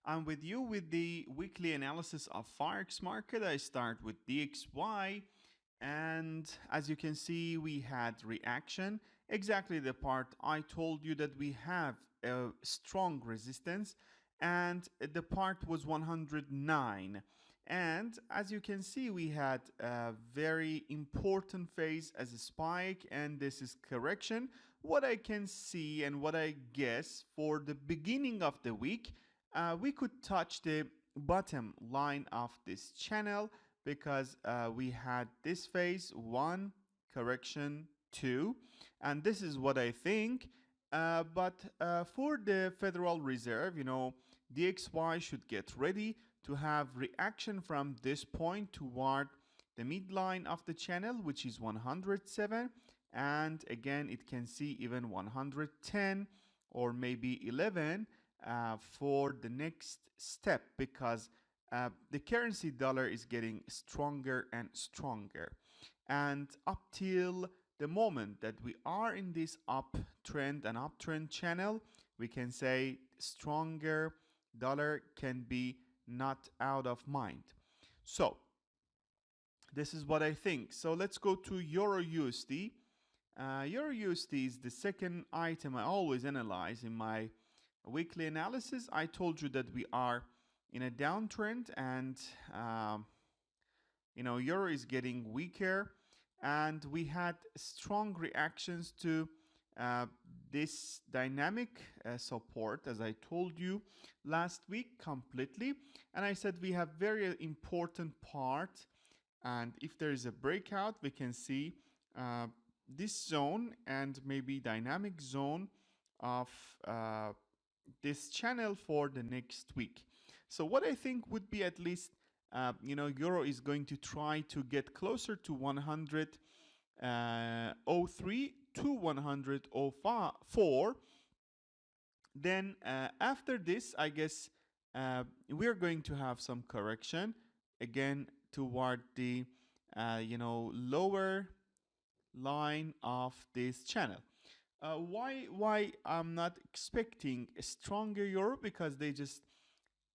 I'm with you with the weekly analysis of Forex market. I start with DXY, and as you can see, we had reaction. Exactly the part I told you that we have a strong resistance, and the part was 109. And as you can see, we had a very important phase as a spike, and this is correction. What I can see and what I guess for the beginning of the week, we could touch the bottom line of this channel because we had this phase 1, correction 2, and this is what I think. But for the Federal Reserve, DXY should get ready to have reaction from this point toward the midline of the channel, which is 107. And again, it can see even 110 or maybe 11 for the next step, because the currency dollar is getting stronger and stronger. And up till the moment that we are in this uptrend and uptrend channel, we can say stronger dollar can be not out of mind. So this is what I think. So let's go to EURUSD. EURUSD is the second item I always analyze in my weekly analysis. I told you that we are in a downtrend, and euro is getting weaker, and we had strong reactions to this dynamic support, as I told you last week completely. And I said we have very important part, and if there is a breakout, we can see this zone and maybe dynamic zone of this channel for the next week. So what I think would be at least, euro is going to try to get closer to 103 to 104. Then after this, I guess we're going to have some correction again toward the lower line of this channel. Why I'm not expecting a stronger euro? Because they just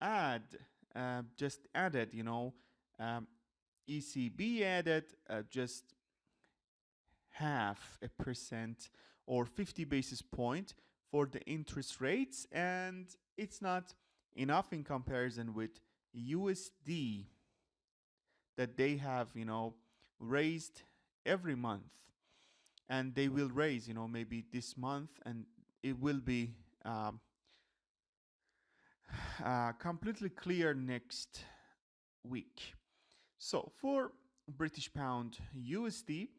added, ECB added just 0.5% or 50 basis point for the interest rates, and it's not enough in comparison with USD that they have, raised every month. And they will raise, maybe this month, and it will be completely clear next week. So for British Pound USD,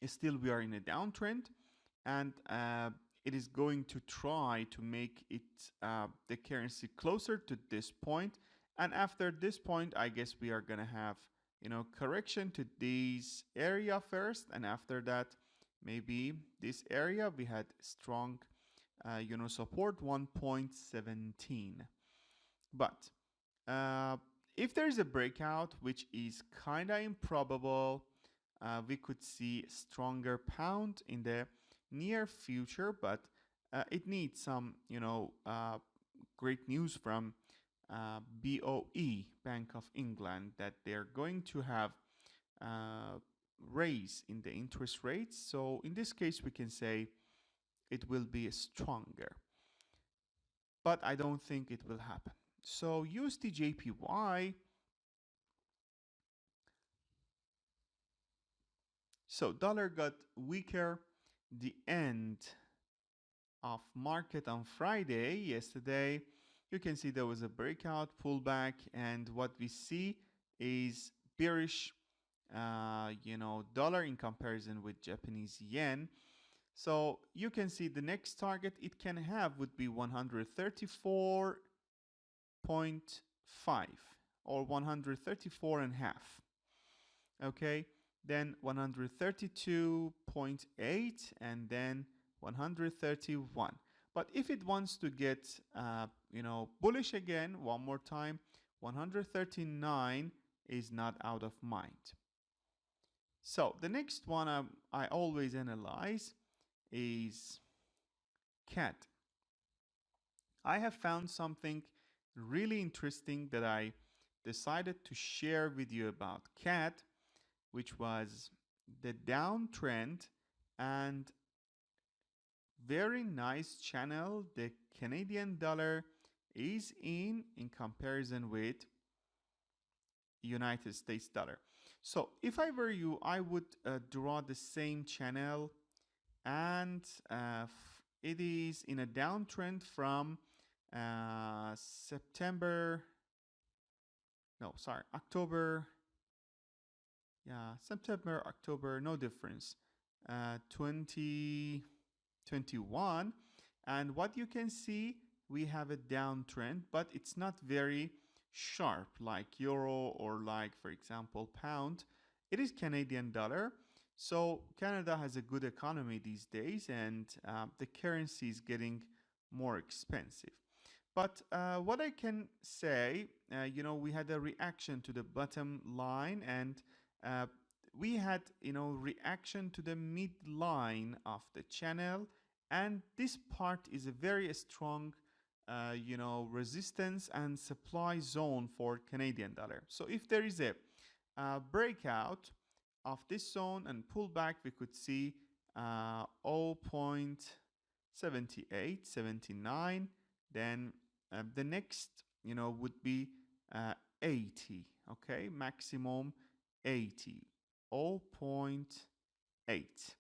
still we are in a downtrend, and it is going to try to make it the currency closer to this point. And after this point, I guess we are gonna have correction to this area first, and after that maybe this area we had strong support 1.17. but if there is a breakout, which is kind of improbable, we could see stronger pound in the near future, but it needs some great news from BOE, Bank of England, that they're going to have raise in the interest rates. So in this case, we can say it will be stronger, but I don't think it will happen. So USDJPY, so dollar got weaker the end of market on Friday. Yesterday, you can see there was a breakout pullback, and what we see is bearish dollar in comparison with Japanese yen. So you can see the next target it can have would be 134.5 or 134.5. Okay, then 132.8, and then 131. But if it wants to get bullish again one more time, 139 is not out of mind. So the next one I always analyze is CAD. I have found something really interesting that I decided to share with you about CAD, which was the downtrend and very nice channel the Canadian dollar is in comparison with United States dollar. So if I were you, I would draw the same channel, and it is in a downtrend from September, no, sorry, October, yeah, September, October, no difference, 2021. And what you can see, we have a downtrend, but it's not very sharp like euro or like, for example, pound. It is Canadian dollar. So Canada has a good economy these days, and the currency is getting more expensive. But what I can say, we had a reaction to the bottom line, and uh, we had, reaction to the midline of the channel, and this part is a very strong, resistance and supply zone for Canadian dollar. So if there is a breakout of this zone and pullback, we could see 0.78, 79. Then the next, would be 80. Okay, maximum 80, 0.8.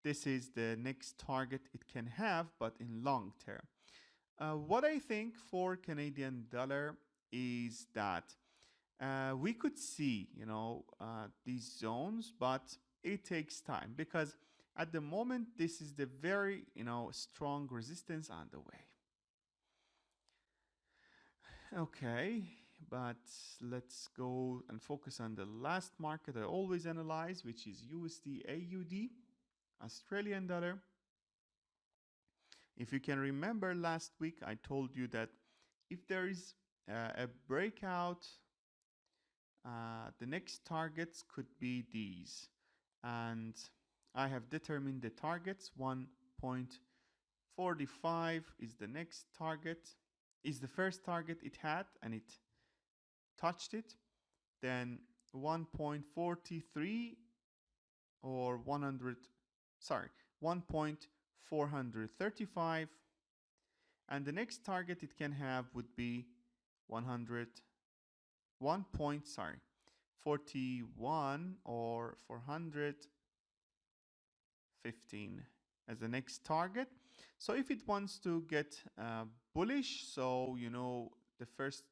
This is the next target it can have, but in long term. What I think for Canadian dollar is that we could see, these zones, but it takes time because at the moment this is the very, strong resistance on the way. Okay, but let's go and focus on the last market I always analyze, which is USD AUD, Australian dollar. If you can remember last week, I told you that if there is a breakout, the next targets could be these. And I have determined the targets. 1.45 is the next target, is the first target it had, and it touched it. Then 1.43 or 1.435, and the next target it can have would be 41 or 415 as the next target. So if it wants to get bullish, so the first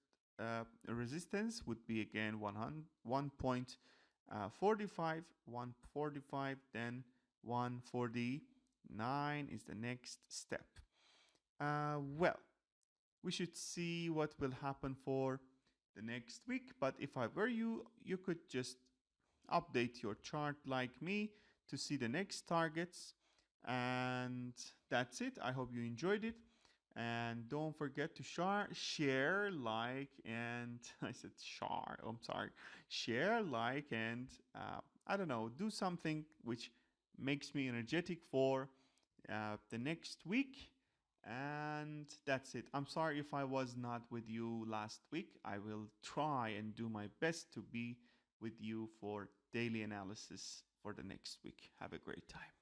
resistance would be again 1.45, 145, then 149 is the next step. Well, we should see what will happen for the next week, but if I were you, you could just update your chart like me to see the next targets. And that's it. I hope you enjoyed it. And don't forget to share, like, and I said share, I'm sorry, share, like, and I don't know, do something which makes me energetic for the next week. And that's it. I'm sorry if I was not with you last week. I will try and do my best to be with you for daily analysis for the next week. Have a great time.